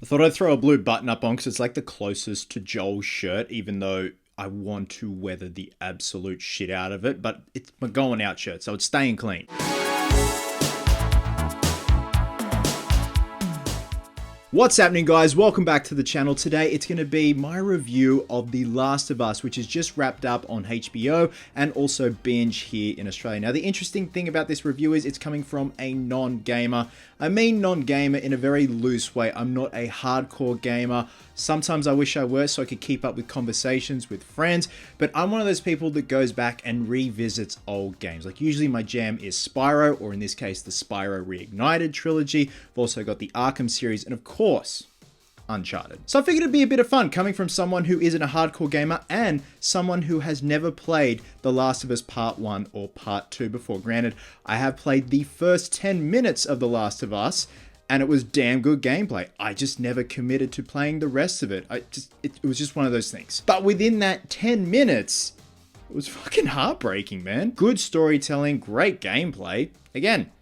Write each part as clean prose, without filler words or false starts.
I thought I'd throw a blue button up on because it's like the closest to Joel's shirt, even though I want to weather the absolute shit out of it, but it's my going out shirt, so it's staying clean. What's happening, guys? Welcome back to the channel. Today it's going to be my review of The Last of Us, which is just wrapped up on HBO and also Binge here in Australia. Now, the interesting thing about this review is it's coming from a non-gamer. I mean non-gamer in a very loose way. I'm not a hardcore gamer. Sometimes I wish I were so I could keep up with conversations with friends, but I'm one of those people that goes back and revisits old games. Like usually my jam is Spyro, or in this case, the Spyro Reignited trilogy. I've also got the Arkham series, and of course, Uncharted. So I figured it'd be a bit of fun coming from someone who isn't a hardcore gamer and someone who has never played The Last of Us Part 1 or Part 2 before. Granted, I have played the first 10 minutes of The Last of Us, and it was damn good gameplay. I just never committed to playing the rest of it. It was just one of those things. But within that 10 minutes, it was fucking heartbreaking, man. Good storytelling, great gameplay. Again,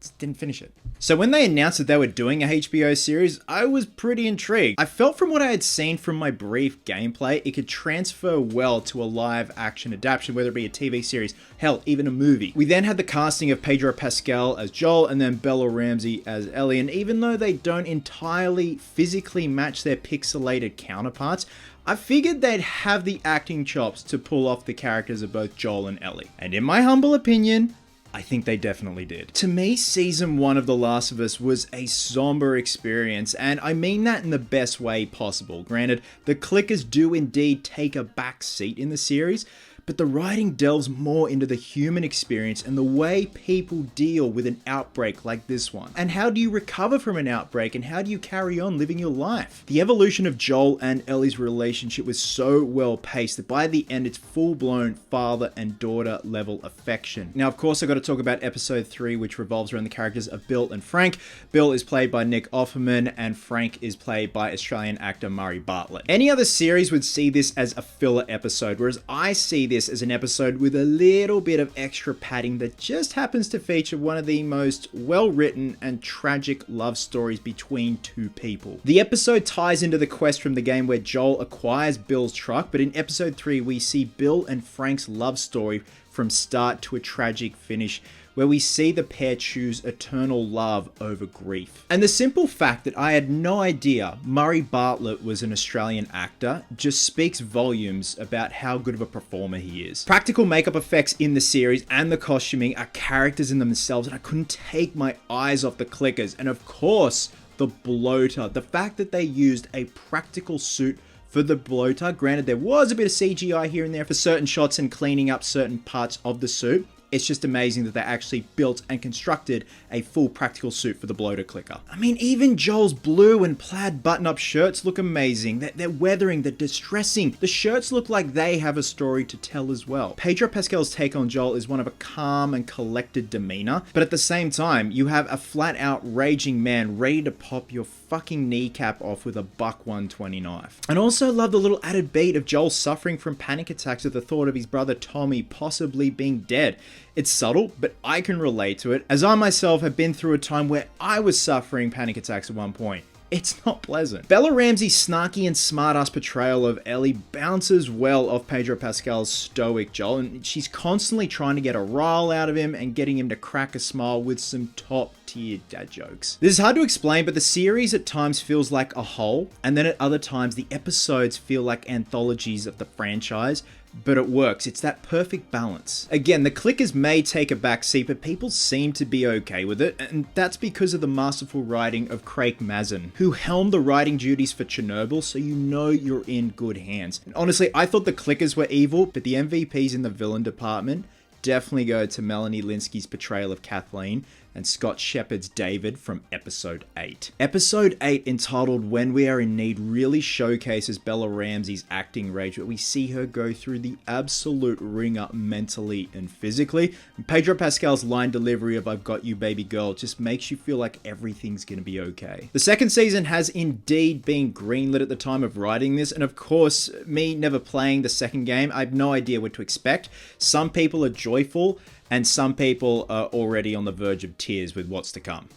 just didn't finish it. So when they announced that they were doing a HBO series, I was pretty intrigued. I felt from what I had seen from my brief gameplay, it could transfer well to a live action adaptation, whether it be a TV series, hell, even a movie. We then had the casting of Pedro Pascal as Joel and then Bella Ramsey as Ellie, and even though they don't entirely physically match their pixelated counterparts, I figured they'd have the acting chops to pull off the characters of both Joel and Ellie. And in my humble opinion, I think they definitely did. To me, season 1 of The Last of Us was a somber experience, and I mean that in the best way possible. Granted, the clickers do indeed take a back seat in the series, but the writing delves more into the human experience and the way people deal with an outbreak like this one. And how do you recover from an outbreak, and how do you carry on living your life? The evolution of Joel and Ellie's relationship was so well paced that by the end it's full-blown father and daughter level affection. Now, of course, I've got to talk about episode 3, which revolves around the characters of Bill and Frank. Bill is played by Nick Offerman and Frank is played by Australian actor Murray Bartlett. Any other series would see this as a filler episode, whereas I see this as an episode with a little bit of extra padding that just happens to feature one of the most well-written and tragic love stories between two people. The episode ties into the quest from the game where Joel acquires Bill's truck, but in episode 3 we see Bill and Frank's love story from start to a tragic finish, where we see the pair choose eternal love over grief. And the simple fact that I had no idea Murray Bartlett was an Australian actor just speaks volumes about how good of a performer he is. Practical makeup effects in the series and the costuming are characters in themselves, and I couldn't take my eyes off the clickers. And of course, the bloater. The fact that they used a practical suit for the bloater, granted there was a bit of CGI here and there for certain shots and cleaning up certain parts of the suit, it's just amazing that they actually built and constructed a full practical suit for the bloater clicker. I mean, even Joel's blue and plaid button-up shirts look amazing. They're weathering, they're distressing. The shirts look like they have a story to tell as well. Pedro Pascal's take on Joel is one of a calm and collected demeanor, but at the same time, you have a flat-out raging man ready to pop your fucking kneecap off with a buck 120 knife. And also love the little added beat of Joel suffering from panic attacks at the thought of his brother Tommy possibly being dead. It's subtle, but I can relate to it, as I myself have been through a time where I was suffering panic attacks at one point. It's not pleasant. Bella Ramsey's snarky and smart-ass portrayal of Ellie bounces well off Pedro Pascal's stoic Joel, and she's constantly trying to get a rile out of him and getting him to crack a smile with some top-tier dad jokes. This is hard to explain, but the series at times feels like a whole, and then at other times the episodes feel like anthologies of the franchise, but it works. It's that perfect balance. Again, the clickers may take a backseat, but people seem to be okay with it, and that's because of the masterful writing of Craig Mazin, who helmed the writing duties for Chernobyl, so you know you're in good hands. And honestly, I thought the clickers were evil, but the MVPs in the villain department definitely go to Melanie Lynskey's portrayal of Kathleen and Scott Shepard's David from episode 8. Episode 8, entitled When We Are in Need, really showcases Bella Ramsey's acting range, where we see her go through the absolute ringer mentally and physically. And Pedro Pascal's line delivery of "I've got you, baby girl" just makes you feel like everything's gonna be okay. The second season has indeed been greenlit at the time of writing this, and of course, me never playing the second game, I have no idea what to expect. Some people are joyful, and some people are already on the verge of tears with what's to come.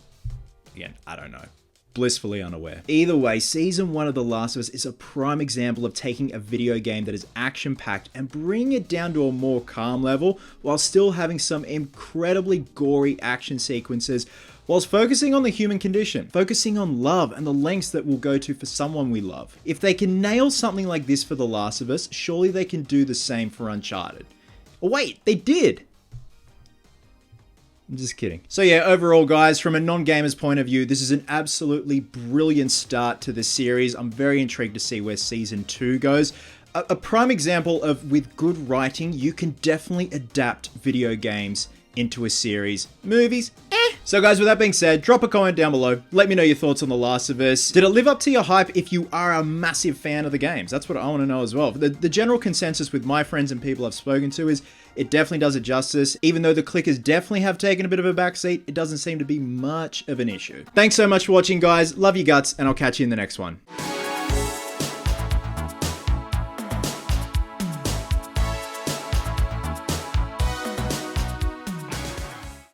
Again, I don't know. blissfully unaware. Either way, Season 1 of The Last of Us is a prime example of taking a video game that is action-packed and bringing it down to a more calm level while still having some incredibly gory action sequences, whilst focusing on the human condition, focusing on love and the lengths that we'll go to for someone we love. If they can nail something like this for The Last of Us, surely they can do the same for Uncharted. Oh wait, they did! I'm just kidding. So yeah, overall guys, from a non-gamer's point of view, this is an absolutely brilliant start to the series. I'm very intrigued to see where Season 2 goes. A prime example of, with good writing, you can definitely adapt video games into a series. Movies, So guys, with that being said, drop a comment down below. Let me know your thoughts on The Last of Us. Did it live up to your hype if you are a massive fan of the games? That's what I want to know as well. The general consensus with my friends and people I've spoken to is it definitely does it justice. Even though the clickers definitely have taken a bit of a backseat, it doesn't seem to be much of an issue. Thanks so much for watching, guys. Love you guts, and I'll catch you in the next one.